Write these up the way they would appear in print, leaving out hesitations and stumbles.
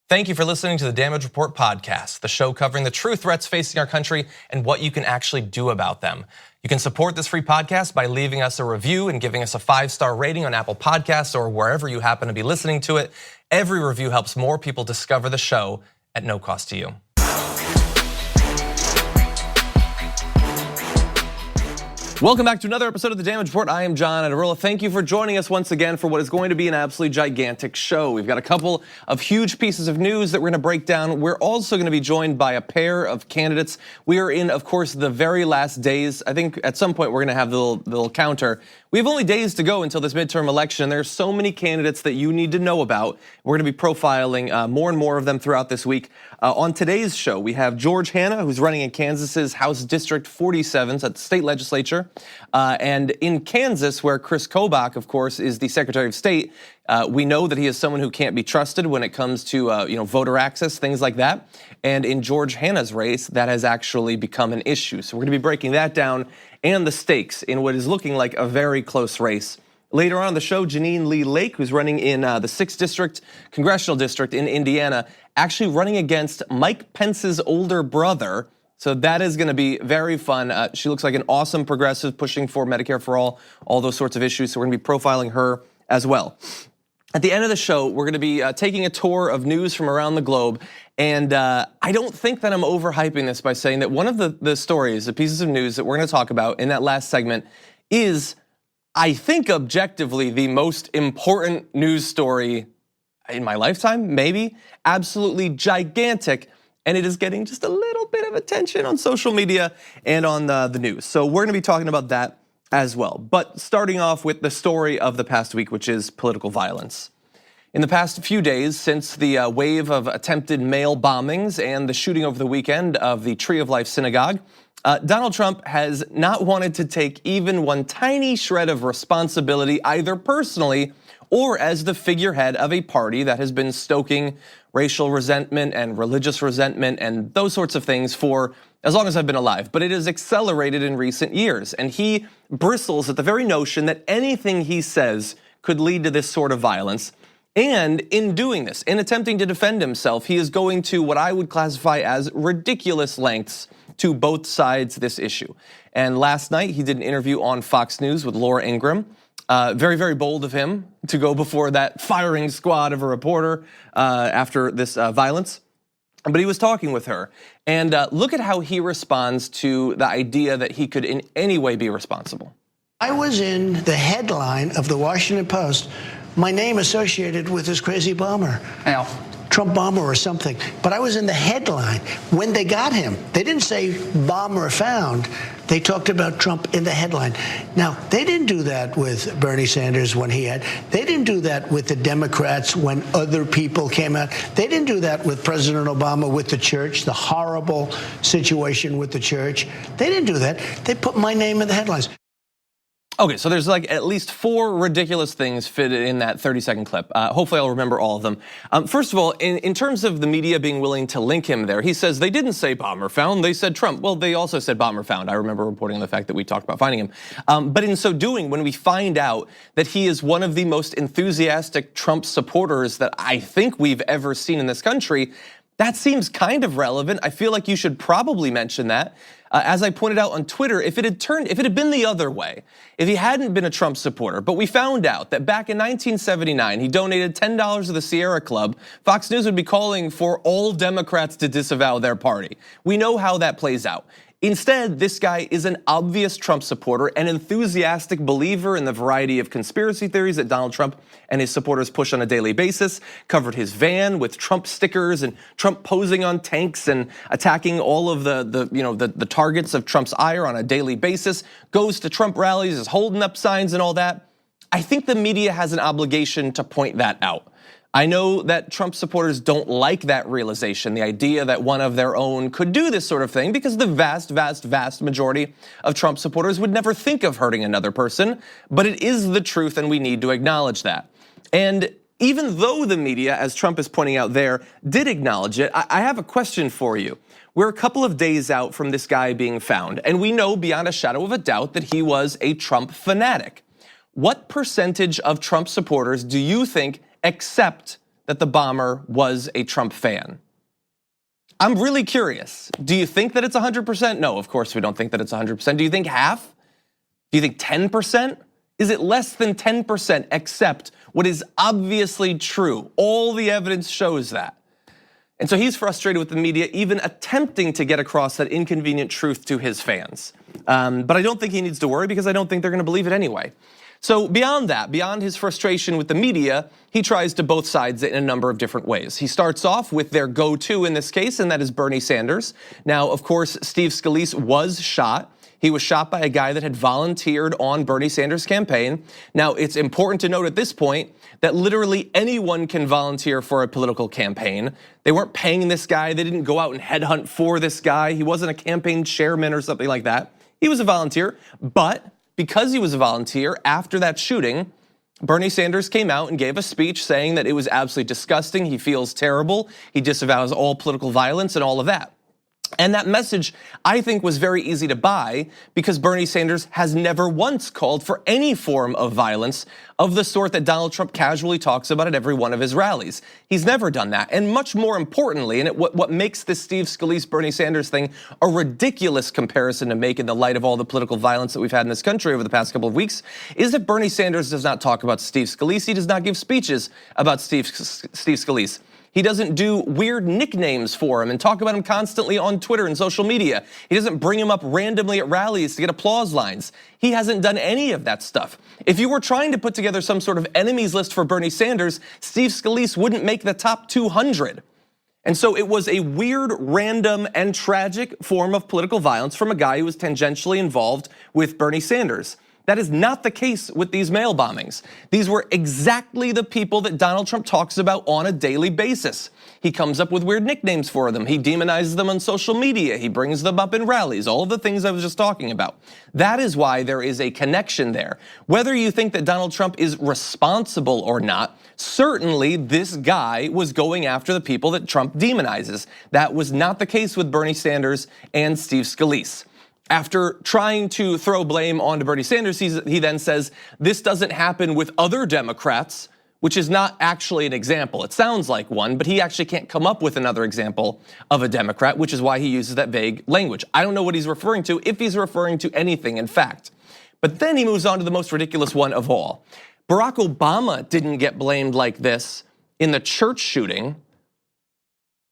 Thank you for listening to the Damage Report podcast, the show covering the true threats facing our country and what you can actually do about them. You can support this free podcast by leaving us a review and giving us a 5-star rating on Apple Podcasts or wherever you happen to be listening to it. Every review helps more people discover the show at no cost to you. Welcome back to another episode of the Damage Report. I am John Adarilla. Thank you for joining us once again for what is going to be an absolutely gigantic show. We've got a couple of huge pieces of news that we're gonna break down. We're also gonna be joined by a pair of candidates. We are in, of course, the very last days. I think at some point we're gonna have the little counter. We have only days to go until this midterm election. There's so many candidates that you need to know about. We're gonna be profiling more and more of them throughout this week. On today's show, we have Hanna, who's running in Kansas's House District 47 at the state legislature. And in Kansas, where Chris Kobach, of course, is the Secretary of State, we know that he is someone who can't be trusted when it comes to voter access, things like that. And in Hanna's race, that has actually become an issue. So we're gonna be breaking that down and the stakes in what is looking like a very close race. Later on the show, Jeannine Lee Lake, who's running in the 6th District, Congressional District in Indiana, actually running against Mike Pence's older brother. So that is gonna be very fun. She looks like an awesome progressive pushing for Medicare for all those sorts of issues. So we're gonna be profiling her as well. At the end of the show, we're gonna be taking a tour of news from around the globe. And I don't think that I'm overhyping this by saying that one of the stories, the pieces of news that we're gonna talk about in that last segment is, I think objectively, the most important news story in my lifetime, maybe. Absolutely gigantic. And it is getting just a little bit of attention on social media and on the news. So we're gonna be talking about that as well. But starting off with the story of the past week, which is political violence. In the past few days, since the wave of attempted mail bombings and the shooting over the weekend of the Tree of Life Synagogue, Donald Trump has not wanted to take even one tiny shred of responsibility, either personally or as the figurehead of a party that has been stoking racial resentment and religious resentment and those sorts of things for as long as I've been alive. But it has accelerated in recent years, and he bristles at the very notion that anything he says could lead to this sort of violence. And in doing this, in attempting to defend himself, he is going to what I would classify as ridiculous lengths to both sides this issue. And last night he did an interview on Fox News with Laura Ingraham. Very, very bold of him to go before that firing squad of a reporter after this violence. But he was talking with her, and look at how he responds to the idea that he could in any way be responsible. I was in the headline of the Washington Post, my name associated with this crazy bomber. Now, Trump bomber or something. But I was in the headline when they got him. They didn't say bomber found. They talked about Trump in the headline. Now, they didn't do that with Bernie Sanders when he had. They didn't do that with the Democrats when other people came out. They didn't do that with President Obama with the church, the horrible situation with the church. They didn't do that. They put my name in the headlines. Okay, so there's like at least 4 ridiculous things fitted in that 30-second clip. Hopefully I'll remember all of them. First of all, in terms of the media being willing to link him there, he says they didn't say bomber found, they said Trump. Well, they also said bomber found. I remember reporting on the fact that we talked about finding him. But in so doing, when we find out that he is one of the most enthusiastic Trump supporters that I think we've ever seen in this country, that seems kind of relevant. I feel like you should probably mention that. As I pointed out on Twitter, if it had been the other way, if he hadn't been a Trump supporter, but we found out that back in 1979, he donated $10 to the Sierra Club, Fox News would be calling for all Democrats to disavow their party. We know how that plays out. Instead, this guy is an obvious Trump supporter, an enthusiastic believer in the variety of conspiracy theories that Donald Trump and his supporters push on a daily basis, covered his van with Trump stickers and Trump posing on tanks and attacking all of the targets of Trump's ire on a daily basis, goes to Trump rallies, is holding up signs and all that. I think the media has an obligation to point that out. I know that Trump supporters don't like that realization, the idea that one of their own could do this sort of thing, because the vast, vast, vast majority of Trump supporters would never think of hurting another person, but it is the truth and we need to acknowledge that. And even though the media, as Trump is pointing out there, did acknowledge it, I have a question for you. We're a couple of days out from this guy being found, and we know beyond a shadow of a doubt that he was a Trump fanatic. What percentage of Trump supporters do you think accept that the bomber was a Trump fan. I'm really curious. Do you think that it's 100%? No, of course we don't think that it's 100%. Do you think half? Do you think 10%? Is it less than 10% except what is obviously true? All the evidence shows that. And so he's frustrated with the media even attempting to get across that inconvenient truth to his fans. But I don't think he needs to worry because I don't think they're gonna believe it anyway. So beyond that, beyond his frustration with the media, he tries to both sides it in a number of different ways. He starts off with their go-to in this case, and that is Bernie Sanders. Now, of course, Steve Scalise was shot. He was shot by a guy that had volunteered on Bernie Sanders' campaign. Now, it's important to note at this point that literally anyone can volunteer for a political campaign. They weren't paying this guy. They didn't go out and headhunt for this guy. He wasn't a campaign chairman or something like that. He was a volunteer, but because he was a volunteer, after that shooting, Bernie Sanders came out and gave a speech saying that it was absolutely disgusting. He feels terrible. He disavows all political violence and all of that. And that message, I think, was very easy to buy because Bernie Sanders has never once called for any form of violence of the sort that Donald Trump casually talks about at every one of his rallies. He's never done that. And much more importantly, and what makes this Steve Scalise, Bernie Sanders thing a ridiculous comparison to make in the light of all the political violence that we've had in this country over the past couple of weeks, is that Bernie Sanders does not talk about Steve Scalise. He does not give speeches about Steve Scalise. He doesn't do weird nicknames for him and talk about him constantly on Twitter and social media. He doesn't bring him up randomly at rallies to get applause lines. He hasn't done any of that stuff. If you were trying to put together some sort of enemies list for Bernie Sanders, Steve Scalise wouldn't make the top 200. And so it was a weird, random, and tragic form of political violence from a guy who was tangentially involved with Bernie Sanders. That is not the case with these mail bombings. These were exactly the people that Donald Trump talks about on a daily basis. He comes up with weird nicknames for them. He demonizes them on social media. He brings them up in rallies, all of the things I was just talking about. That is why there is a connection there. Whether you think that Donald Trump is responsible or not, certainly this guy was going after the people that Trump demonizes. That was not the case with Bernie Sanders and Steve Scalise. After trying to throw blame onto Bernie Sanders, he then says, this doesn't happen with other Democrats, which is not actually an example. It sounds like one, but he actually can't come up with another example of a Democrat, which is why he uses that vague language. I don't know what he's referring to, if he's referring to anything, in fact. But then he moves on to the most ridiculous one of all. Barack Obama didn't get blamed like this in the church shooting.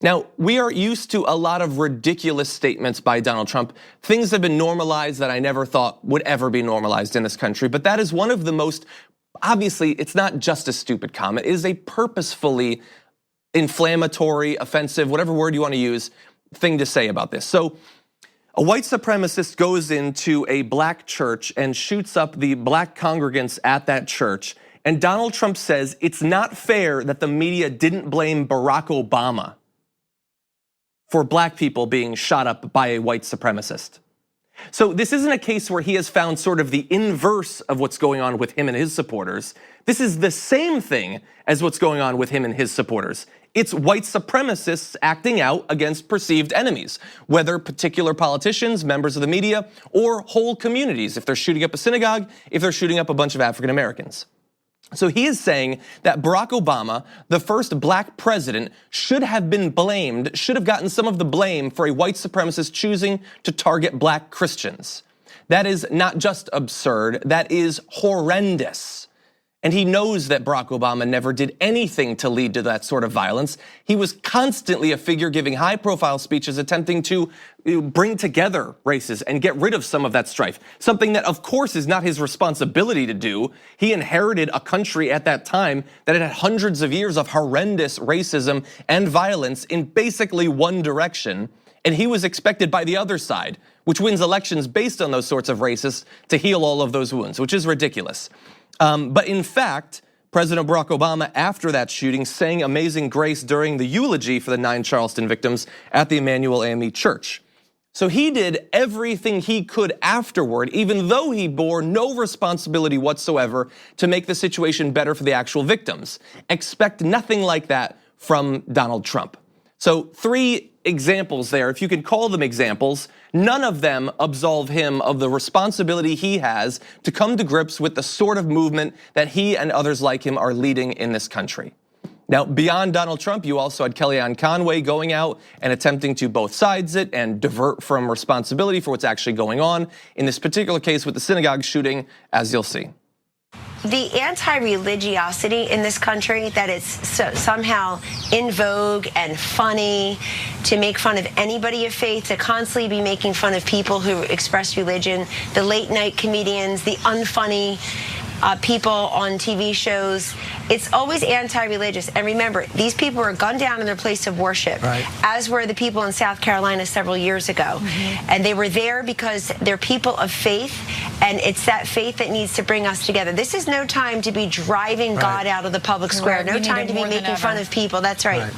Now, we are used to a lot of ridiculous statements by Donald Trump. Things have been normalized that I never thought would ever be normalized in this country, but that is one of the most, obviously, it's not just a stupid comment. It is a purposefully inflammatory, offensive, whatever word you want to use, thing to say about this. So a white supremacist goes into a black church and shoots up the black congregants at that church. And Donald Trump says it's not fair that the media didn't blame Barack Obama for black people being shot up by a white supremacist. So this isn't a case where he has found sort of the inverse of what's going on with him and his supporters. This is the same thing as what's going on with him and his supporters. It's white supremacists acting out against perceived enemies, whether particular politicians, members of the media, or whole communities, if they're shooting up a synagogue, if they're shooting up a bunch of African Americans. So he is saying that Barack Obama, the first black president, should have been blamed, should have gotten some of the blame for a white supremacist choosing to target black Christians. That is not just absurd, that is horrendous. And he knows that Barack Obama never did anything to lead to that sort of violence. He was constantly a figure giving high-profile speeches attempting to bring together races and get rid of some of that strife. Something that, of course, is not his responsibility to do. He inherited a country at that time that had hundreds of years of horrendous racism and violence in basically one direction. And he was expected by the other side, which wins elections based on those sorts of racists, to heal all of those wounds, which is ridiculous. But in fact, President Barack Obama, after that shooting, sang Amazing Grace during the eulogy for the 9 Charleston victims at the Emmanuel AME Church. So he did everything he could afterward, even though he bore no responsibility whatsoever to make the situation better for the actual victims. Expect nothing like that from Donald Trump. So 3 examples there, if you can call them examples, none of them absolve him of the responsibility he has to come to grips with the sort of movement that he and others like him are leading in this country. Now, beyond Donald Trump, you also had Kellyanne Conway going out and attempting to both sides it and divert from responsibility for what's actually going on in this particular case with the synagogue shooting, as you'll see. The anti-religiosity in this country, that it's somehow in vogue and funny to make fun of anybody of faith, to constantly be making fun of people who express religion, the late night comedians, the unfunny people on TV shows. It's always anti-religious. And remember, these people were gunned down in their place of worship, as were the people in South Carolina several years ago. And they were there because they're people of faith, and it's that faith that needs to bring us together. This is no time to be driving God out of the public square. No time to be making fun of people. That's right.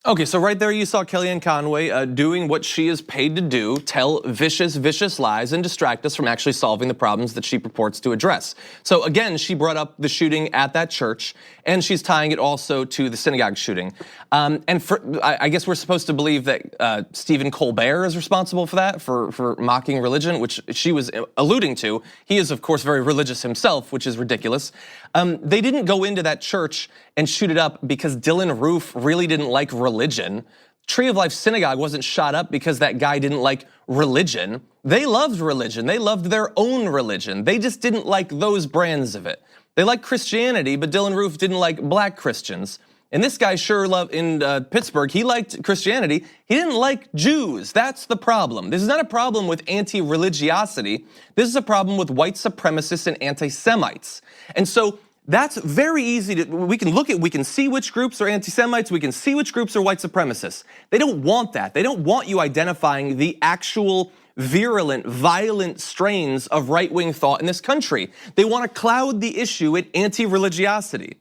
Okay, so right there you saw Kellyanne Conway doing what she is paid to do, tell vicious, vicious lies and distract us from actually solving the problems that she purports to address. So again, she brought up the shooting at that church, and she's tying it also to the synagogue shooting. I guess we're supposed to believe that Stephen Colbert is responsible for that, for mocking religion, which she was alluding to. He is, of course, very religious himself, which is ridiculous. They didn't go into that church and shoot it up because Dylan Roof really didn't like religion. Tree of Life Synagogue wasn't shot up because that guy didn't like religion. They loved religion. They loved their own religion. They just didn't like those brands of it. They liked Christianity, but Dylan Roof didn't like black Christians. And this guy sure loved, in Pittsburgh, he liked Christianity. He didn't like Jews. That's the problem. This is not a problem with anti-religiosity. This is a problem with white supremacists and anti-Semites. And so that's very easy to, we can see which groups are anti-Semites, we can see which groups are white supremacists. They don't want that. They don't want you identifying the actual virulent, violent strains of right-wing thought in this country. They want to cloud the issue with anti-religiosity.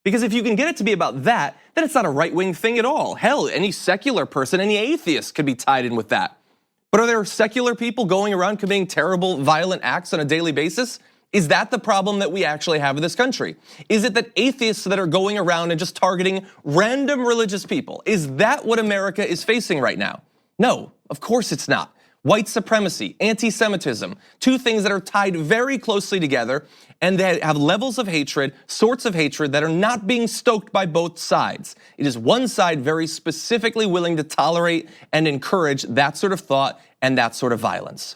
Because if you can get it to be about that, then it's not a right-wing thing at all. Hell, any secular person, any atheist could be tied in with that. But are there secular people going around committing terrible, violent acts on a daily basis? Is that the problem that we actually have in this country? Is it that atheists that are going around and just targeting random religious people? Is that what America is facing right now? No, of course it's not. White supremacy, anti-Semitism, two things that are tied very closely together, and they have levels of hatred, sorts of hatred that are not being stoked by both sides. It is one side very specifically willing to tolerate and encourage that sort of thought and that sort of violence.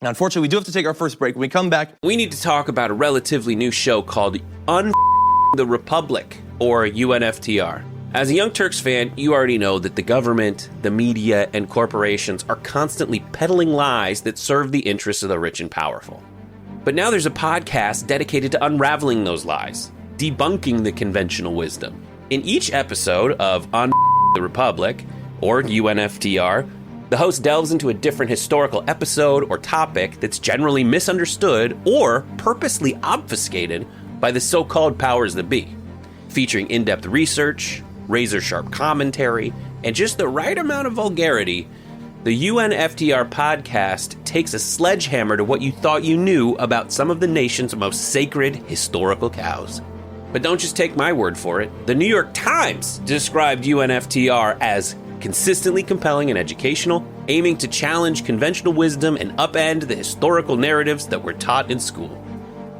Now, unfortunately, we do have to take our first break. When we come back, we need to talk about a relatively new show called the Republic, or UNFTR. As a Young Turks fan, you already know that the government, the media, and corporations are constantly peddling lies that serve the interests of the rich and powerful. But now there's a podcast dedicated to unraveling those lies, debunking the conventional wisdom. In each episode of the Republic, or UNFTR, the host delves into a different historical episode or topic that's generally misunderstood or purposely obfuscated by the so-called powers that be, featuring in-depth research, razor-sharp commentary, and just the right amount of vulgarity. The UNFTR podcast takes a sledgehammer to what you thought you knew about some of the nation's most sacred historical cows. But don't just take my word for it. The New York Times described UNFTR as consistently compelling and educational, aiming to challenge conventional wisdom and upend the historical narratives that were taught in school.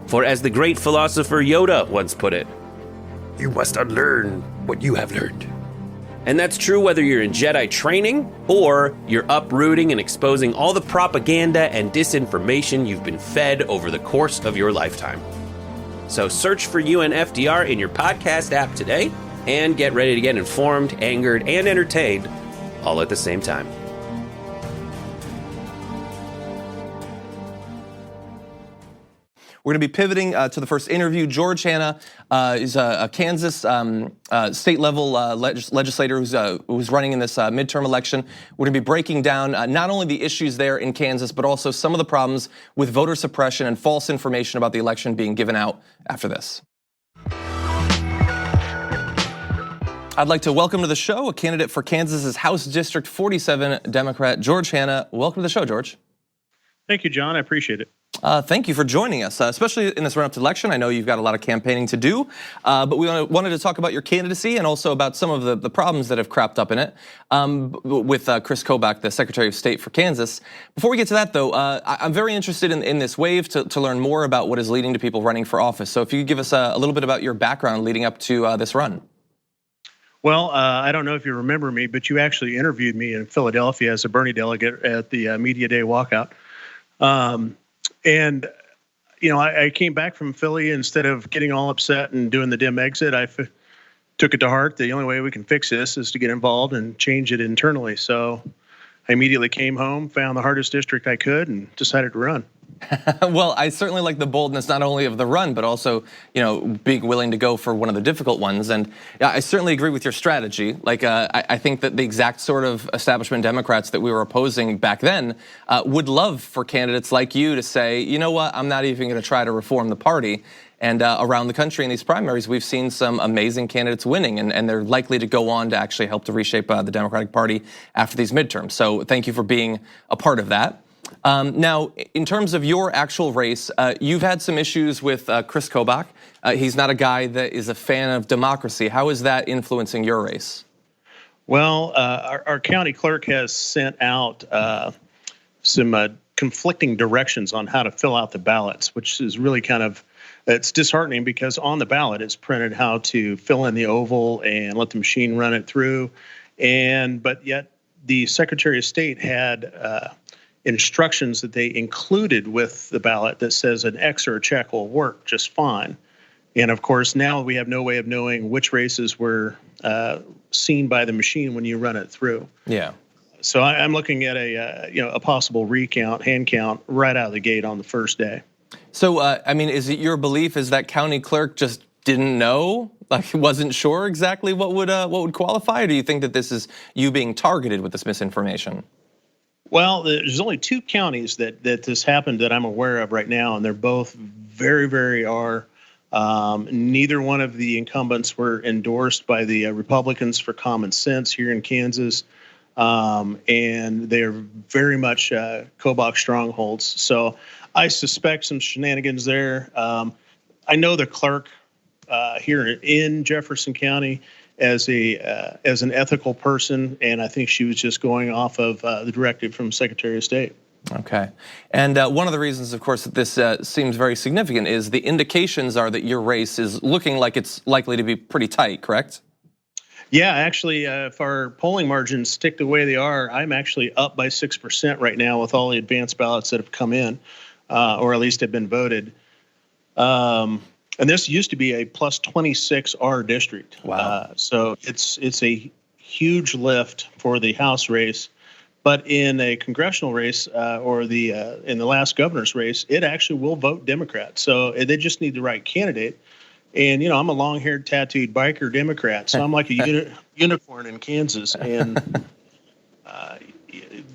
For as the great philosopher Yoda once put it, you must unlearn what you have learned. And that's true whether you're in Jedi training or you're uprooting and exposing all the propaganda and disinformation you've been fed over the course of your lifetime. So search for UNFTR in your podcast app today and get ready to get informed, angered, and entertained all at the same time. We're going to be pivoting to the first interview. George Hanna is a Kansas state-level legislator who's running in this midterm election. We're going to be breaking down not only the issues there in Kansas, but also some of the problems with voter suppression and false information about the election being given out after this. I'd like to welcome to the show a candidate for Kansas's House District 47 Democrat, George Hanna. Welcome to the show, George. Thank you, John. I appreciate it. Thank you for joining us, especially in this run-up to election. I know you've got a lot of campaigning to do, but we wanted to talk about your candidacy and also about some of the problems that have cropped up in it with Chris Kobach, the Secretary of State for Kansas. Before we get to that, though, I'm very interested in this wave to learn more about what is leading to people running for office. So if you could give us a little bit about your background leading up to this run. Well, I don't know if you remember me, but you actually interviewed me in Philadelphia as a Bernie delegate at the Media Day walkout. And, I came back from Philly. Instead of getting all upset and doing the dim exit, I took it to heart. The only way we can fix this is to get involved and change it internally. So I immediately came home, found the hardest district I could, and decided to run. Well, I certainly like the boldness not only of the run, but also, being willing to go for one of the difficult ones. And I certainly agree with your strategy. Like, I think that the exact sort of establishment Democrats that we were opposing back then would love for candidates like you to say, you know what, I'm not even going to try to reform the party. And around the country in these primaries, we've seen some amazing candidates winning, and they're likely to go on to actually help to reshape the Democratic Party after these midterms. So thank you for being a part of that. Now, in terms of your actual race, you've had some issues with Chris Kobach. He's not a guy that is a fan of democracy. How is that influencing your race? Well, our county clerk has sent out some conflicting directions on how to fill out the ballots, which is really it's disheartening because on the ballot it's printed how to fill in the oval and let the machine run it through. But yet the Secretary of State had instructions that they included with the ballot that says an X or a check will work just fine. And of course, now we have no way of knowing which races were seen by the machine when you run it through. Yeah. So I'm looking at a possible recount, hand count, right out of the gate on the first day. So, is it your belief is that county clerk just didn't know, like wasn't sure exactly what would qualify, or do you think that this is you being targeted with this misinformation? Well, there's only two counties that this happened that I'm aware of right now, and they're both very, very R. Neither one of the incumbents were endorsed by the Republicans for common sense here in Kansas, and they're very much Kobach strongholds. So I suspect some shenanigans there. I know the clerk here in Jefferson County as an ethical person, and I think she was just going off of the directive from Secretary of State. Okay, and one of the reasons, of course, that this seems very significant is the indications are that your race is looking like it's likely to be pretty tight, correct? Yeah, actually, if our polling margins stick the way they are, I'm actually up by 6% right now with all the advanced ballots that have come in, or at least have been voted. And this used to be a plus 26 R district. Wow. So it's a huge lift for the House race. But in a congressional race or in the last governor's race, it actually will vote Democrat. So they just need the right candidate. And, I'm a long-haired, tattooed biker Democrat. So I'm like a unicorn in Kansas. And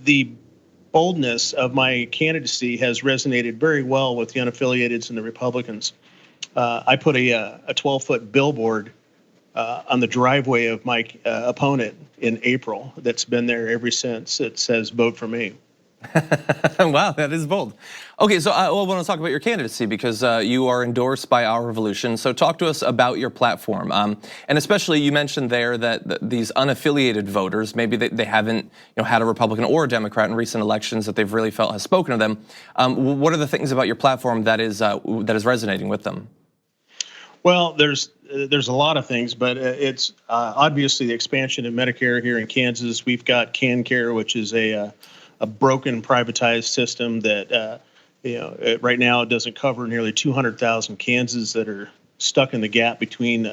the boldness of my candidacy has resonated very well with the unaffiliateds and the Republicans. I put a 12-foot billboard on the driveway of my opponent in April that's been there ever since. It says, "Vote for me." Wow, that is bold. Okay, so I want to talk about your candidacy because you are endorsed by Our Revolution. So talk to us about your platform. And especially you mentioned there that these unaffiliated voters, maybe they haven't had a Republican or a Democrat in recent elections that they've really felt has spoken to them. What are the things about your platform that is resonating with them? Well, there's a lot of things, but it's obviously the expansion of Medicare here in Kansas. We've got CanCare, which is a broken privatized system that right now it doesn't cover nearly 200,000 Kansans that are stuck in the gap between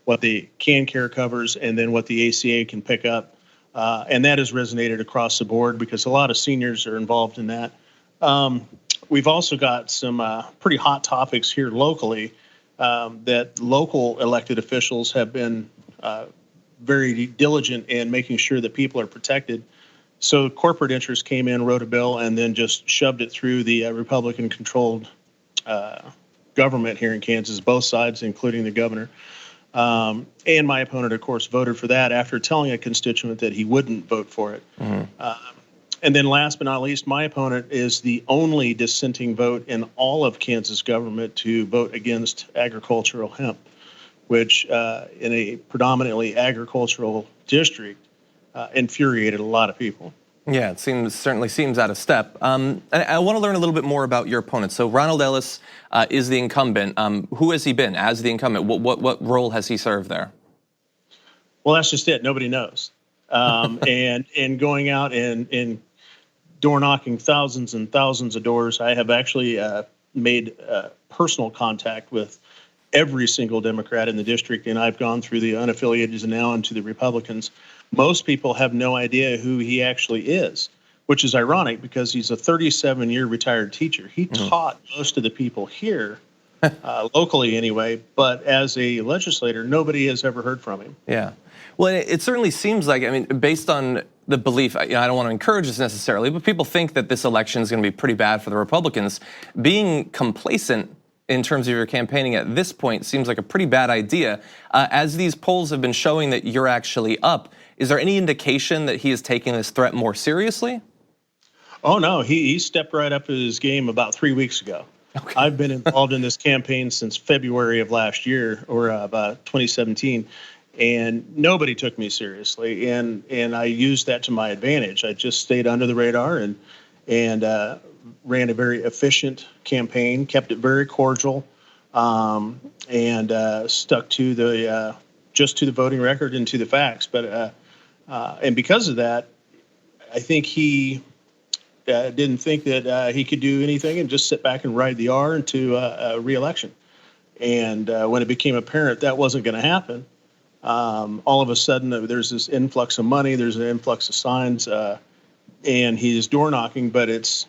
what the CanCare covers and then what the ACA can pick up, and that has resonated across the board because a lot of seniors are involved in that. We've also got some pretty hot topics here locally. That local elected officials have been very diligent in making sure that people are protected. So corporate interests came in, wrote a bill, and then just shoved it through the Republican-controlled government here in Kansas, both sides, including the governor. And my opponent, of course, voted for that after telling a constituent that he wouldn't vote for it. Mm-hmm. And then last but not least, my opponent is the only dissenting vote in all of Kansas government to vote against agricultural hemp, which in a predominantly agricultural district infuriated a lot of people. Yeah, it certainly seems out of step. And I want to learn a little bit more about your opponent. So Ronald Ellis is the incumbent. Who has he been as the incumbent? What role has he served there? Well, that's just it. Nobody knows. And going out and door knocking thousands and thousands of doors. I have actually made personal contact with every single Democrat in the district, and I've gone through the unaffiliated and now into the Republicans. Most people have no idea who he actually is, which is ironic because he's a 37-year retired teacher. He taught most of the people here, locally anyway, but as a legislator, nobody has ever heard from him. Yeah. Well, it certainly seems like, I mean, based on the belief, I don't want to encourage this necessarily, but people think that this election is going to be pretty bad for the Republicans. Being complacent in terms of your campaigning at this point seems like a pretty bad idea. As these polls have been showing that you're actually up, is there any indication that he is taking this threat more seriously? Oh, no, he stepped right up his game about 3 weeks ago. Okay. I've been involved in this campaign since February of last year, or about 2017. And nobody took me seriously, and I used that to my advantage. I just stayed under the radar and ran a very efficient campaign, kept it very cordial, and stuck to the just to the voting record and to the facts. But and because of that, I think he didn't think that he could do anything and just sit back and ride the R into a re-election. And when it became apparent that wasn't going to happen. All of a sudden, there's this influx of money, there's an influx of signs, and he's door knocking, but it's,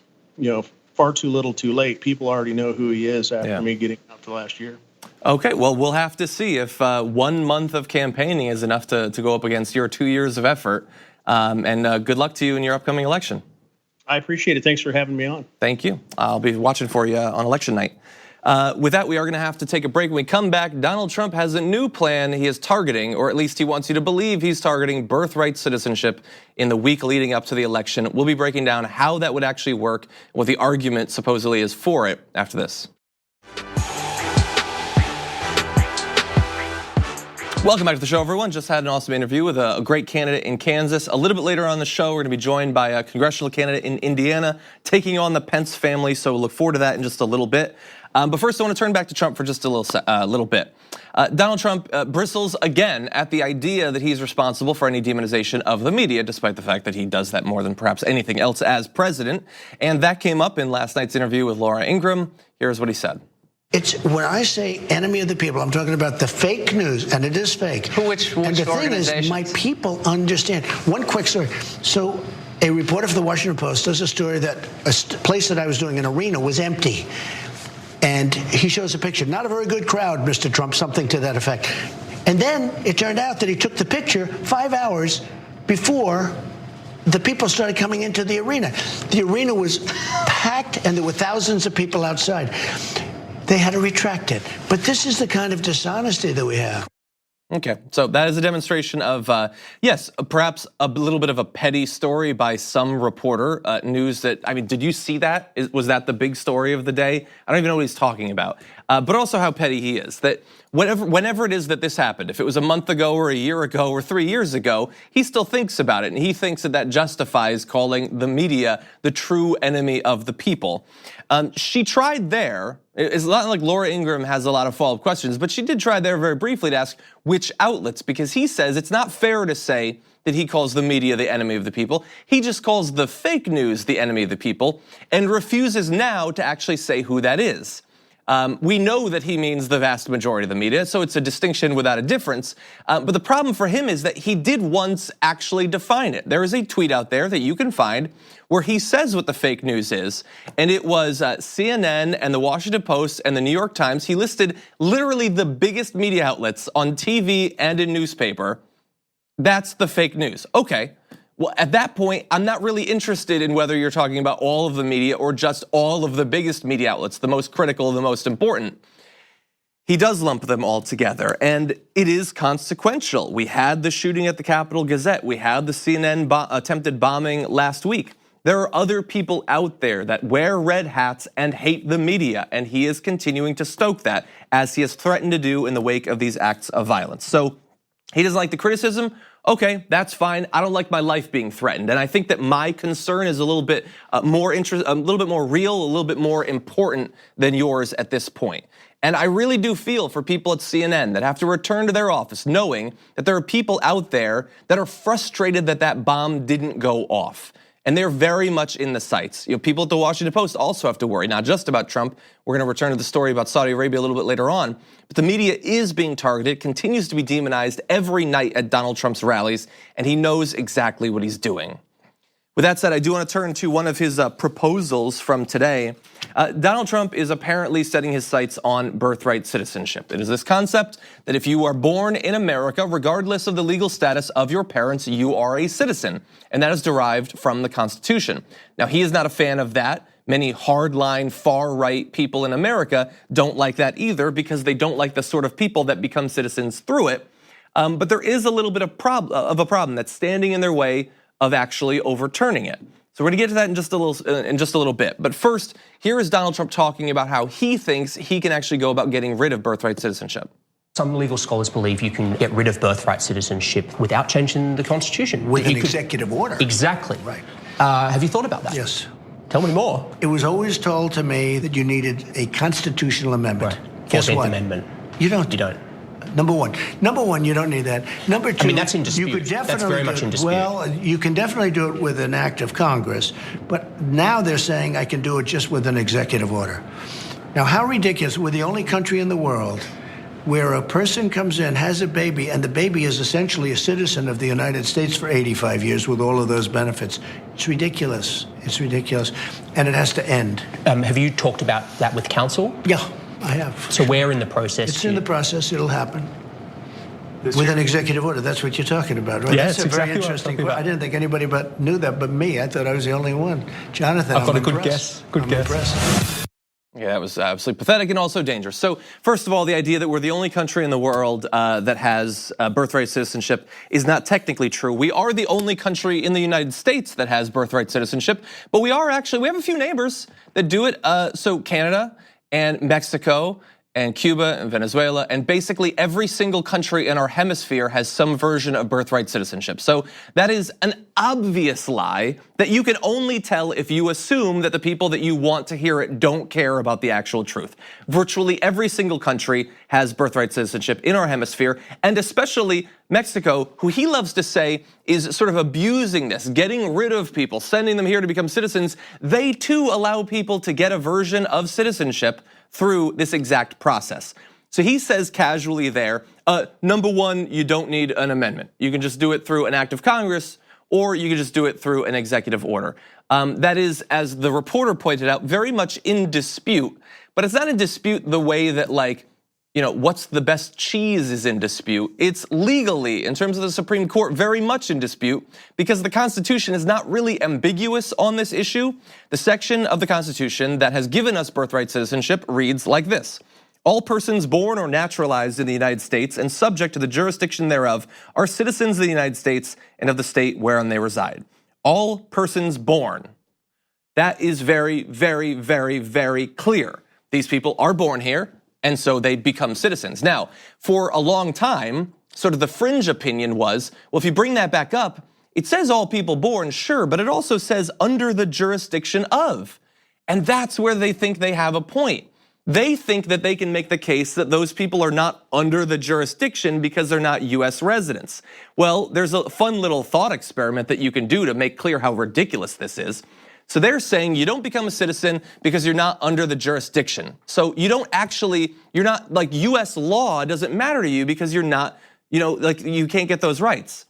far too little too late. People already know who he is after me getting out for last year. Okay, well, we'll have to see if 1 month of campaigning is enough to go up against your 2 years of effort. And good luck to you in your upcoming election. I appreciate it. Thanks for having me on. Thank you. I'll be watching for you on election night. With that, we are going to have to take a break. When we come back, Donald Trump has a new plan he is targeting, or at least he wants you to believe he's targeting birthright citizenship in the week leading up to the election. We'll be breaking down how that would actually work, what the argument supposedly is for it after this. Welcome back to the show, everyone. Just had an awesome interview with a great candidate in Kansas. A little bit later on the show, we're going to be joined by a congressional candidate in Indiana taking on the Pence family, so we'll look forward to that in just a little bit. But first, I want to turn back to Trump for just a little bit. Donald Trump bristles again at the idea that he's responsible for any demonization of the media, despite the fact that he does that more than perhaps anything else as president. And that came up in last night's interview with Laura Ingraham. Here's what he said. It's when I say enemy of the people, I'm talking about the fake news, and it is fake. Which and the thing is, my people understand. One quick story. So a reporter for the Washington Post does a story that a place that I was doing, an arena, was empty. And he shows a picture. Not a very good crowd, Mr. Trump, something to that effect. And then it turned out that he took the picture 5 hours before the people started coming into the arena. The arena was packed, and there were thousands of people outside. They had to retract it. But this is the kind of dishonesty that we have. Okay, so that is a demonstration of, yes, perhaps a little bit of a petty story by some reporter. News that, I mean, did you see that? Was that the big story of the day? I don't even know what he's talking about. But also how petty he is. That whenever it is that this happened, if it was a month ago or a year ago or 3 years ago, he still thinks about it. And he thinks that that justifies calling the media the true enemy of the people. She tried there. It's not like Laura Ingraham has a lot of follow-up questions, but she did try there very briefly to ask which outlets, because he says it's not fair to say that he calls the media the enemy of the people. He just calls the fake news the enemy of the people and refuses now to actually say who that is. We know that he means the vast majority of the media, so it's a distinction without a difference. But the problem for him is that he did once actually define it. There is a tweet out there that you can find where he says what the fake news is, and it was CNN and the Washington Post and the New York Times. He listed literally the biggest media outlets on TV and in newspaper. That's the fake news. Okay. Well, at that point, I'm not really interested in whether you're talking about all of the media or just all of the biggest media outlets, the most critical, the most important. He does lump them all together, and it is consequential. We had the shooting at the Capitol Gazette. We had the CNN attempted bombing last week. There are other people out there that wear red hats and hate the media, and he is continuing to stoke that, as he has threatened to do in the wake of these acts of violence. So he doesn't like the criticism. Okay, that's fine. I don't like my life being threatened, and I think that my concern is a little bit more real, a little bit more important than yours at this point. And I really do feel for people at CNN that have to return to their office knowing that there are people out there that are frustrated that that bomb didn't go off. And they're very much in the sights. People at the Washington Post also have to worry, not just about Trump. We're going to return to the story about Saudi Arabia a little bit later on. But the media is being targeted, continues to be demonized every night at Donald Trump's rallies, and he knows exactly what he's doing. With that said, I do want to turn to one of his proposals from today. Donald Trump is apparently setting his sights on birthright citizenship. It is this concept that if you are born in America, regardless of the legal status of your parents, you are a citizen. And that is derived from the Constitution. Now, he is not a fan of that. Many hardline, far-right people in America don't like that either because they don't like the sort of people that become citizens through it. But there is a little bit of a problem that's standing in their way of actually overturning it. So we're gonna get to that in just a little bit. But first, here is Donald Trump talking about how he thinks he can actually go about getting rid of birthright citizenship. Some legal scholars believe you can get rid of birthright citizenship without changing the Constitution. With an executive order. Exactly. Right. Have you thought about that? Yes. Tell me more. It was always told to me that you needed a constitutional amendment. Right. Guess 14th what? Amendment. You don't. You don't. Number one, you don't need that. Number two, I mean, that's in dispute. You could definitely That's very much in dispute. Well, you can definitely do it with an act of Congress, but now they're saying I can do it just with an executive order. Now, how ridiculous! We're the only country in the world where a person comes in, has a baby, and the baby is essentially a citizen of the United States for 85 years with all of those benefits. It's ridiculous. It's ridiculous, and it has to end. Have you talked about that with counsel? Yeah. I have. So where in the process? It's in the process. It'll happen. With an executive order. That's what you're talking about, right? Yeah, that's a very interesting question. I didn't think anybody knew that but me. I thought I was the only one. Jonathan, I've got I'm a good impressed. guess. Good guess. Impressed. Yeah, that was absolutely pathetic and also dangerous. So first of all, the idea that we're the only country in the world that has birthright citizenship is not technically true. We are the only country in the United States that has birthright citizenship, but we have a few neighbors that do it. So Canada and Mexico and Cuba and Venezuela, and basically every single country in our hemisphere has some version of birthright citizenship. So that is an obvious lie that you can only tell if you assume that the people that you want to hear it don't care about the actual truth. Virtually every single country has birthright citizenship in our hemisphere, and especially Mexico, who he loves to say is sort of abusing this, getting rid of people, sending them here to become citizens. They too allow people to get a version of citizenship through this exact process. So he says casually there, number one, you don't need an amendment. You can just do it through an act of Congress, or you can just do it through an executive order. That is, as the reporter pointed out, very much in dispute, but it's not in dispute the way that what's the best cheese is in dispute. It's legally, in terms of the Supreme Court, very much in dispute because the Constitution is not really ambiguous on this issue. The section of the Constitution that has given us birthright citizenship reads like this: all persons born or naturalized in the United States and subject to the jurisdiction thereof are citizens of the United States and of the state wherein they reside. All persons born. That is very, very, very, very clear. These people are born here, and so they become citizens. Now, for a long time, sort of the fringe opinion was, well, if you bring that back up, it says all people born, sure, but it also says under the jurisdiction of. And that's where they think they have a point. They think that they can make the case that those people are not under the jurisdiction because they're not US residents. Well, there's a fun little thought experiment that you can do to make clear how ridiculous this is. So they're saying you don't become a citizen because you're not under the jurisdiction. So you're not like US law doesn't matter to you because you're not, you can't get those rights.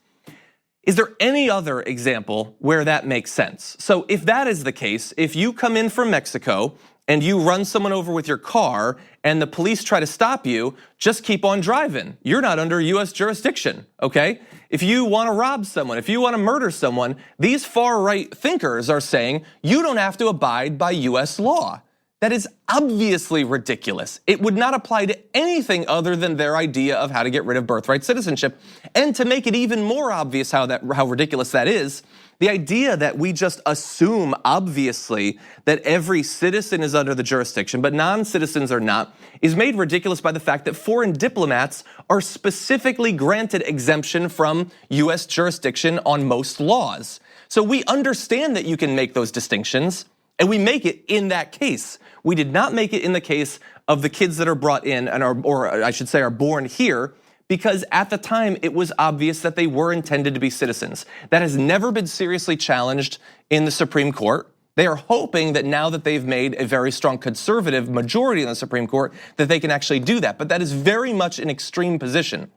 Is there any other example where that makes sense? So if that is the case, if you come in from Mexico and you run someone over with your car and the police try to stop you, just keep on driving. You're not under US jurisdiction, okay? If you want to rob someone, if you want to murder someone, these far-right thinkers are saying you don't have to abide by US law. That is obviously ridiculous. It would not apply to anything other than their idea of how to get rid of birthright citizenship. And to make it even more obvious how ridiculous that is, the idea that we just assume obviously that every citizen is under the jurisdiction, but non-citizens are not, is made ridiculous by the fact that foreign diplomats are specifically granted exemption from US jurisdiction on most laws. So we understand that you can make those distinctions, and we make it in that case. We did not make it in the case of the kids that are brought in and or I should say are born here, because at the time it was obvious that they were intended to be citizens. That has never been seriously challenged in the Supreme Court. They are hoping that now that they've made a very strong conservative majority in the Supreme Court, that they can actually do that. But that is very much an extreme position.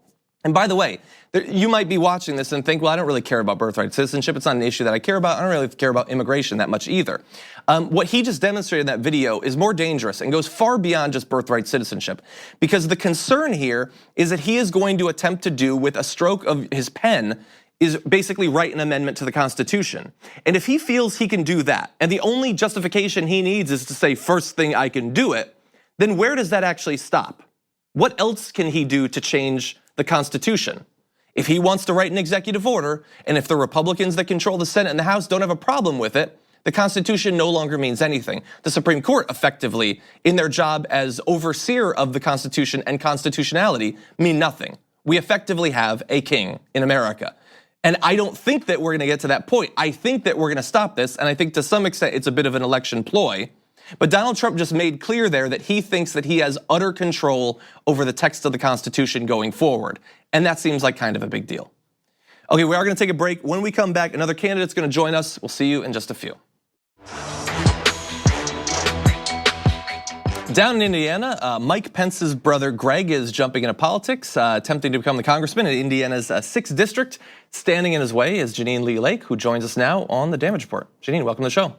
And by the way, you might be watching this and think, well, I don't really care about birthright citizenship. It's not an issue that I care about. I don't really care about immigration that much either. What he just demonstrated in that video is more dangerous and goes far beyond just birthright citizenship. Because the concern here is that he is going to attempt to do with a stroke of his pen is basically write an amendment to the Constitution. And if he feels he can do that, and the only justification he needs is to say, first thing I can do it, then where does that actually stop? What else can he do to change the Constitution? If he wants to write an executive order, and if the Republicans that control the Senate and the House don't have a problem with it, the Constitution no longer means anything. The Supreme Court effectively, in their job as overseer of the Constitution and constitutionality, mean nothing. We effectively have a king in America. And I don't think that we're gonna get to that point. I think that we're gonna stop this, and I think to some extent it's a bit of an election ploy. But Donald Trump just made clear there that he thinks that he has utter control over the text of the Constitution going forward. And that seems like kind of a big deal. Okay, we are gonna take a break. When we come back, another candidate's gonna join us. We'll see you in just a few. Down in Indiana, Mike Pence's brother Greg is jumping into politics, attempting to become the congressman in Indiana's 6th district. Standing in his way is Jeannine Lee Lake, who joins us now on the Damage Report. Jeannine, welcome to the show.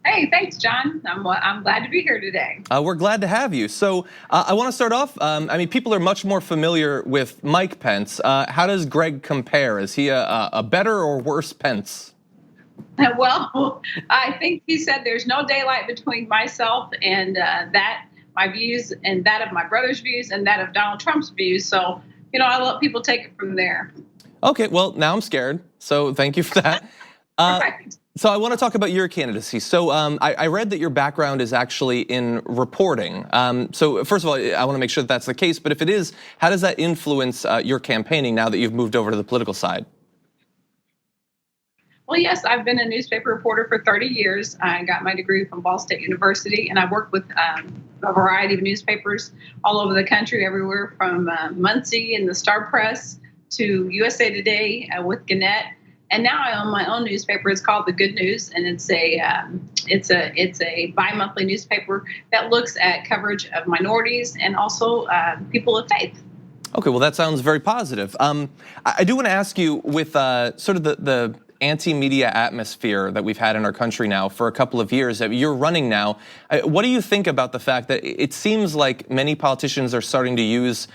Hey, thanks, John. I'm glad to be here today. We're glad to have you. So I want to start off. I mean, people are much more familiar with Mike Pence. How does Greg compare? Is he a better or worse Pence? Well, I think he said there's no daylight between myself and my views and that of my brother's views and that of Donald Trump's views. So, I'll let people take it from there. Okay, well, now I'm scared. So thank you for that. Right. So I want to talk about your candidacy. So I read that your background is actually in reporting. So first of all, I want to make sure that that's the case. But if it is, how does that influence your campaigning now that you've moved over to the political side? Well, yes, I've been a newspaper reporter for 30 years. I got my degree from Ball State University, and I worked with a variety of newspapers all over the country, everywhere from Muncie and the Star Press to USA Today with Gannett. And now I own my own newspaper. It's called The Good News, and it's a bi-monthly newspaper that looks at coverage of minorities and also people of faith. Okay, well, that sounds very positive. I do want to ask you, with sort of the anti-media atmosphere that we've had in our country now for a couple of years, that you're running now, what do you think about the fact that it seems like many politicians are starting to use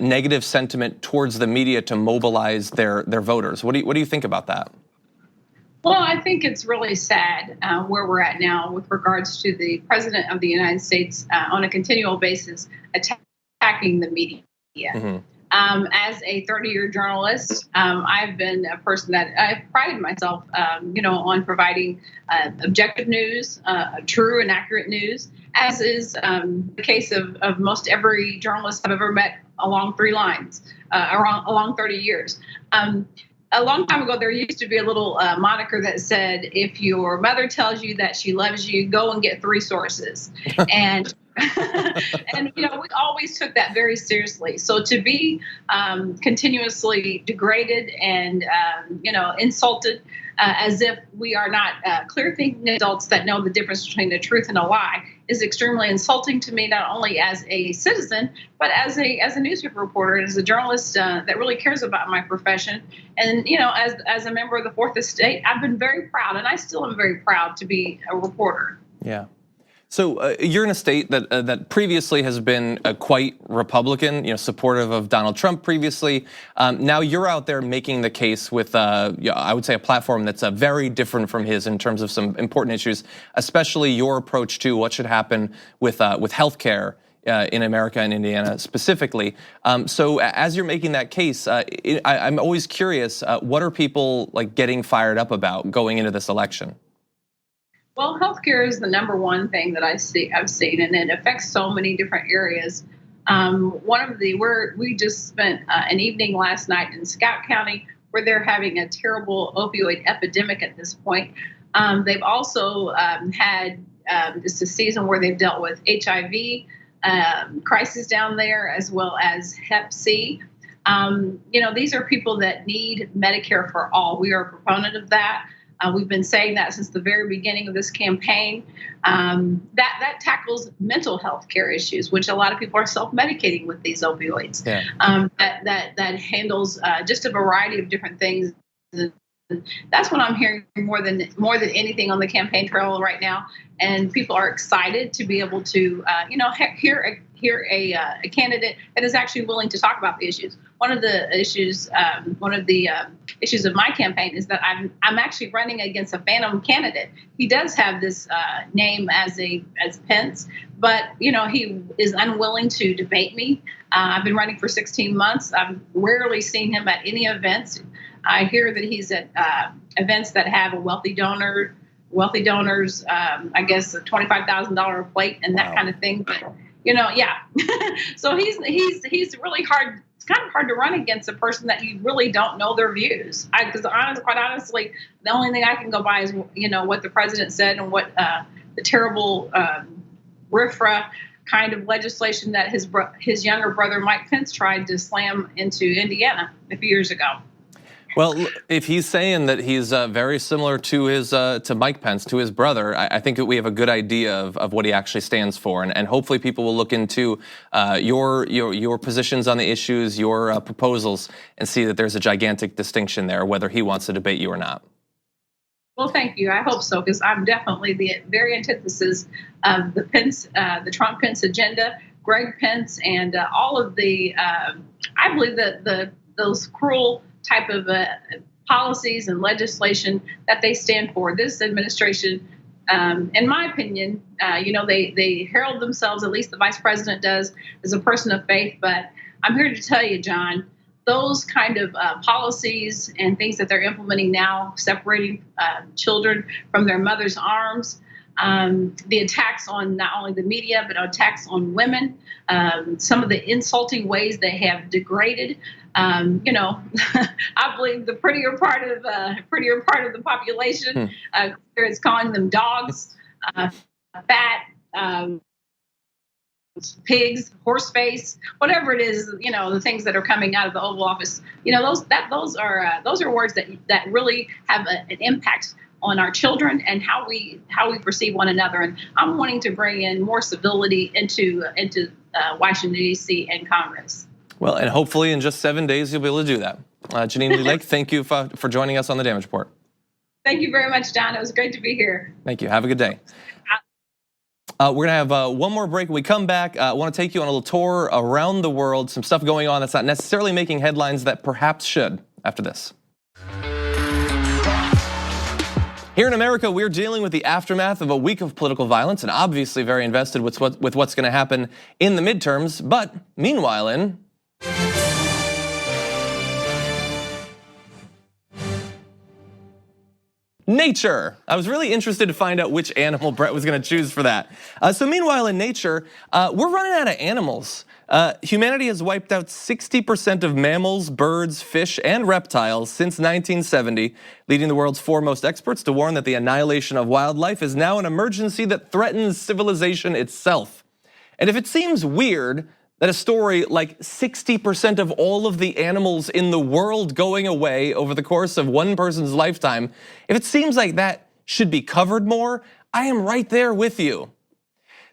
negative sentiment towards the media to mobilize their voters? What do you think about that? Well, I think it's really sad where we're at now with regards to the president of the United States on a continual basis attacking the media. Mm-hmm. As a 30-year journalist, I've been a person that I've prided myself, on providing objective news, true and accurate news, as is the case of most every journalist I've ever met along 3 lines, along 30 years. A long time ago, there used to be a little moniker that said, if your mother tells you that she loves you, go and get 3 sources. And we always took that very seriously. So to be continuously degraded and, insulted as if we are not clear-thinking adults that know the difference between the truth and a lie is extremely insulting to me, not only as a citizen, but as a newspaper reporter, as a journalist that really cares about my profession. And, as a member of the 4th Estate, I've been very proud, and I still am very proud to be a reporter. Yeah. So you're in a state that previously has been quite Republican, supportive of Donald Trump previously. Now you're out there making the case with, I would say, a platform that's very different from his in terms of some important issues, especially your approach to what should happen with healthcare in America and Indiana specifically. So as you're making that case, I'm always curious, what are people getting fired up about going into this election? Well, healthcare is the number one thing that I've seen, and it affects so many different areas. We just spent an evening last night in Scott County where they're having a terrible opioid epidemic at this point. They've also had just a season where they've dealt with HIV, crisis down there, as well as Hep C. These are people that need Medicare for all. We are a proponent of that. We've been saying that since the very beginning of this campaign. That tackles mental health care issues, which a lot of people are self-medicating with these opioids. Yeah. That handles just a variety of different things. That's what I'm hearing more than anything on the campaign trail right now, and people are excited to be able to, hear a candidate that is actually willing to talk about the issues. One of the issues of my campaign is that I'm actually running against a phantom candidate. He does have this name as Pence, but he is unwilling to debate me. I've been running for 16 months. I've rarely seen him at any events. I hear that he's at events that have a wealthy donors, I guess a $25,000 a plate and that kind of thing. But yeah. So he's really hard. It's kind of hard to run against a person that you really don't know their views. Because quite honestly, the only thing I can go by is what the president said and what the terrible RFRA kind of legislation that his younger brother Mike Pence tried to slam into Indiana a few years ago. Well, if he's saying that he's very similar to his to Mike Pence, to his brother, I think that we have a good idea of what he actually stands for, and hopefully people will look into your positions on the issues, your proposals, and see that there's a gigantic distinction there, whether he wants to debate you or not. Well, thank you. I hope so, because I'm definitely the very antithesis of the Trump Pence agenda, Greg Pence, and all of the. I believe that those cruel type of policies and legislation that they stand for. This administration, in my opinion, they herald themselves, at least the vice president does, as a person of faith. But I'm here to tell you, John, those kind of policies and things that they're implementing now, separating children from their mother's arms, the attacks on not only the media, but attacks on women, some of the insulting ways they have degraded, I believe the prettier part of the population. It's calling them dogs, fat, pigs, horse face, whatever it is. The things that are coming out of the Oval Office. Those are words that really have an impact on our children and how we perceive one another. And I'm wanting to bring in more civility into Washington, D.C. and Congress. Well, and hopefully in just 7 days you'll be able to do that. Jeannine Lee Lake, thank you for joining us on the Damage Report. Thank you very much, John. It was great to be here. Thank you. Have a good day. We're going to have one more break. When we come back, I want to take you on a little tour around the world, some stuff going on that's not necessarily making headlines that perhaps should after this. Here in America, we're dealing with the aftermath of a week of political violence and obviously very invested with what's going to happen in the midterms. But meanwhile, in nature. I was really interested to find out which animal Brett was going to choose for that. So meanwhile in nature, we're running out of animals. Humanity has wiped out 60% of mammals, birds, fish, and reptiles since 1970, leading the world's foremost experts to warn that the annihilation of wildlife is now an emergency that threatens civilization itself. And if it seems weird that a story like 60% of all of the animals in the world going away over the course of one person's lifetime, if it seems like that should be covered more, I am right there with you.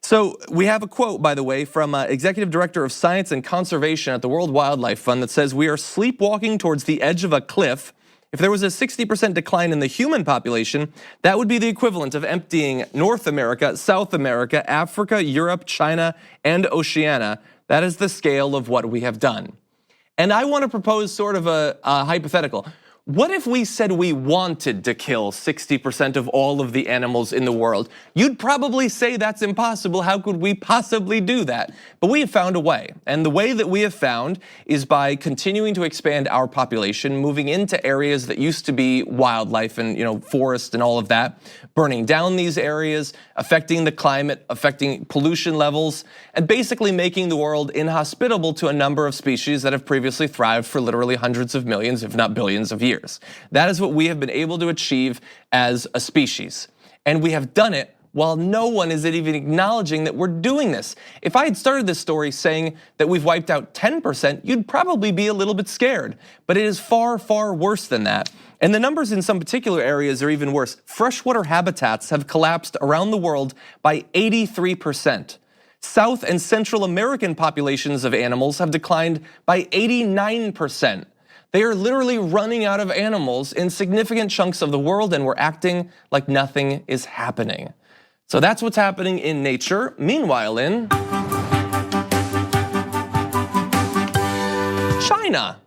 So we have a quote, by the way, from Executive Director of Science and Conservation at the World Wildlife Fund that says, "We are sleepwalking towards the edge of a cliff. If there was a 60% decline in the human population, that would be the equivalent of emptying North America, South America, Africa, Europe, China, and Oceania. That is the scale of what we have done." And I want to propose sort of a hypothetical. What if we said we wanted to kill 60% of all of the animals in the world? You'd probably say that's impossible. How could we possibly do that? But we have found a way. And the way that we have found is by continuing to expand our population, moving into areas that used to be wildlife and forest and all of that, burning down these areas, affecting the climate, affecting pollution levels, and basically making the world inhospitable to a number of species that have previously thrived for literally hundreds of millions, if not billions of years. That is what we have been able to achieve as a species. And we have done it while no one is even acknowledging that we're doing this. If I had started this story saying that we've wiped out 10%, you'd probably be a little bit scared. But it is far, far worse than that. And the numbers in some particular areas are even worse. Freshwater habitats have collapsed around the world by 83%. South and Central American populations of animals have declined by 89%. They are literally running out of animals in significant chunks of the world, and we're acting like nothing is happening. So that's what's happening in nature. Meanwhile, in China.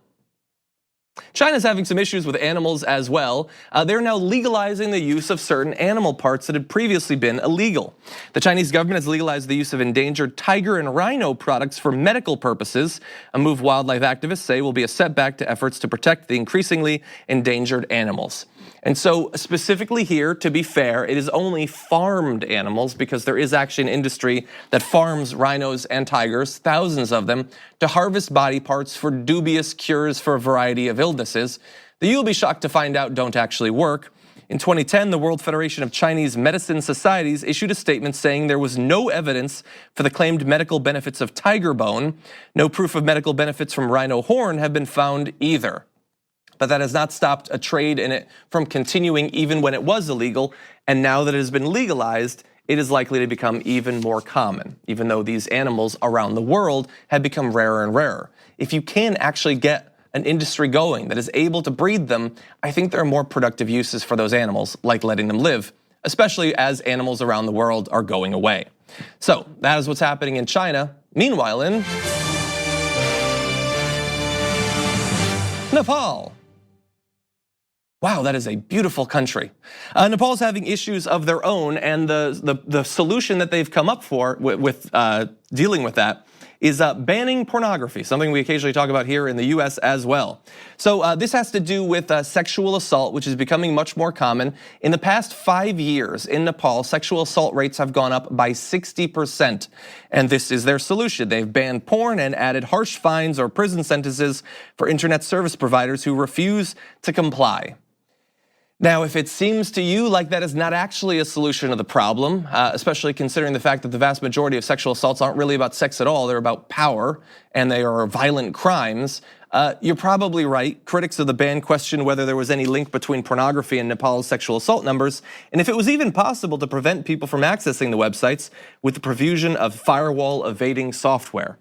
China's having some issues with animals as well. They're now legalizing the use of certain animal parts that had previously been illegal. The Chinese government has legalized the use of endangered tiger and rhino products for medical purposes, a move wildlife activists say will be a setback to efforts to protect the increasingly endangered animals. And so specifically here, to be fair, it is only farmed animals because there is actually an industry that farms rhinos and tigers, thousands of them, to harvest body parts for dubious cures for a variety of illnesses that you'll be shocked to find out don't actually work. In 2010, the World Federation of Chinese Medicine Societies issued a statement saying there was no evidence for the claimed medical benefits of tiger bone. No proof of medical benefits from rhino horn have been found either. But that has not stopped a trade in it from continuing even when it was illegal. And now that it has been legalized, it is likely to become even more common, even though these animals around the world have become rarer and rarer. If you can actually get an industry going that is able to breed them, I think there are more productive uses for those animals, like letting them live, especially as animals around the world are going away. So that is what's happening in China. Meanwhile, in Nepal. Wow, that is a beautiful country. Nepal's having issues of their own, and the solution that they've come up for with dealing with that is banning pornography, something we occasionally talk about here in the US as well. So this has to do with sexual assault, which is becoming much more common. In the past 5 years in Nepal, sexual assault rates have gone up by 60%. And this is their solution. They've banned porn and added harsh fines or prison sentences for internet service providers who refuse to comply. Now, if it seems to you like that is not actually a solution to the problem, especially considering the fact that the vast majority of sexual assaults aren't really about sex at all, they're about power, and they are violent crimes, you're probably right. Critics of the ban question whether there was any link between pornography and Nepal's sexual assault numbers, and if it was even possible to prevent people from accessing the websites with the provision of firewall evading software.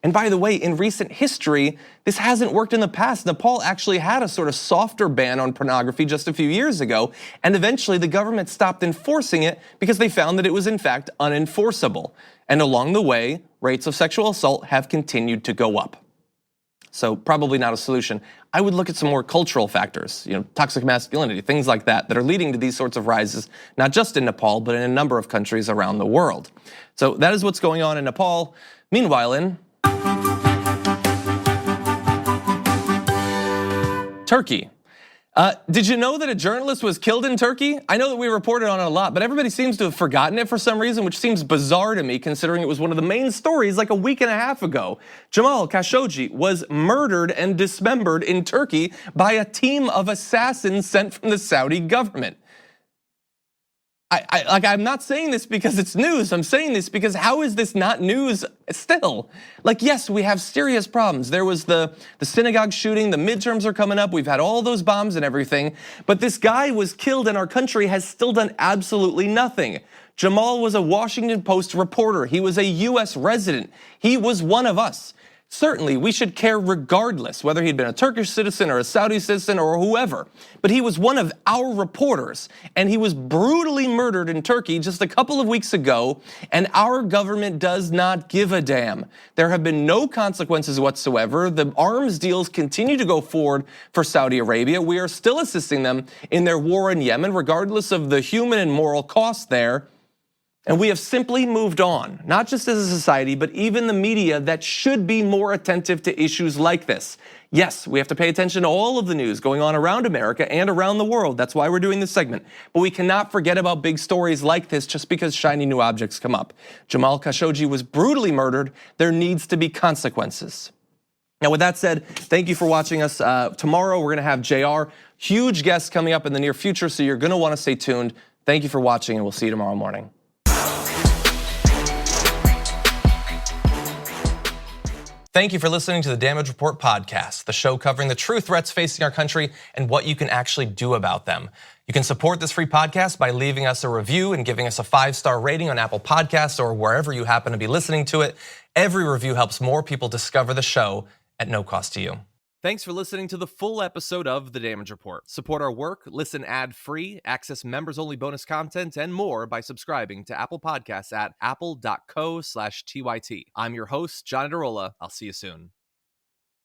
And by the way, in recent history, this hasn't worked in the past. Nepal actually had a sort of softer ban on pornography just a few years ago, and eventually the government stopped enforcing it because they found that it was in fact unenforceable. And along the way, rates of sexual assault have continued to go up. So probably not a solution. I would look at some more cultural factors, toxic masculinity, things like that are leading to these sorts of rises, not just in Nepal, but in a number of countries around the world. So that is what's going on in Nepal. Meanwhile, in Turkey. Did you know that a journalist was killed in Turkey? I know that we reported on it a lot, but everybody seems to have forgotten it for some reason, which seems bizarre to me considering it was one of the main stories like a week and a half ago. Jamal Khashoggi was murdered and dismembered in Turkey by a team of assassins sent from the Saudi government. I'm not saying this because it's news. I'm saying this because how is this not news still? Yes, we have serious problems. There was the synagogue shooting, the midterms are coming up, we've had all those bombs and everything, but this guy was killed and our country has still done absolutely nothing. Jamal was a Washington Post reporter. He was a US resident. He was one of us. Certainly, we should care regardless whether he'd been a Turkish citizen or a Saudi citizen or whoever. But he was one of our reporters, and he was brutally murdered in Turkey just a couple of weeks ago, and our government does not give a damn. There have been no consequences whatsoever. The arms deals continue to go forward for Saudi Arabia. We are still assisting them in their war in Yemen, regardless of the human and moral cost there. And we have simply moved on, not just as a society, but even the media that should be more attentive to issues like this. Yes, we have to pay attention to all of the news going on around America and around the world. That's why we're doing this segment. But we cannot forget about big stories like this just because shiny new objects come up. Jamal Khashoggi was brutally murdered. There needs to be consequences. Now, with that said, thank you for watching us. Tomorrow, we're going to have JR. Huge guests coming up in the near future, so you're going to want to stay tuned. Thank you for watching, and we'll see you tomorrow morning. Thank you for listening to the Damage Report podcast, the show covering the true threats facing our country and what you can actually do about them. You can support this free podcast by leaving us a review and giving us a 5-star rating on Apple Podcasts or wherever you happen to be listening to it. Every review helps more people discover the show at no cost to you. Thanks for listening to the full episode of The Damage Report. Support our work, listen ad-free, access members-only bonus content, and more by subscribing to Apple Podcasts at apple.co/TYT. I'm your host, John Adarola. I'll see you soon.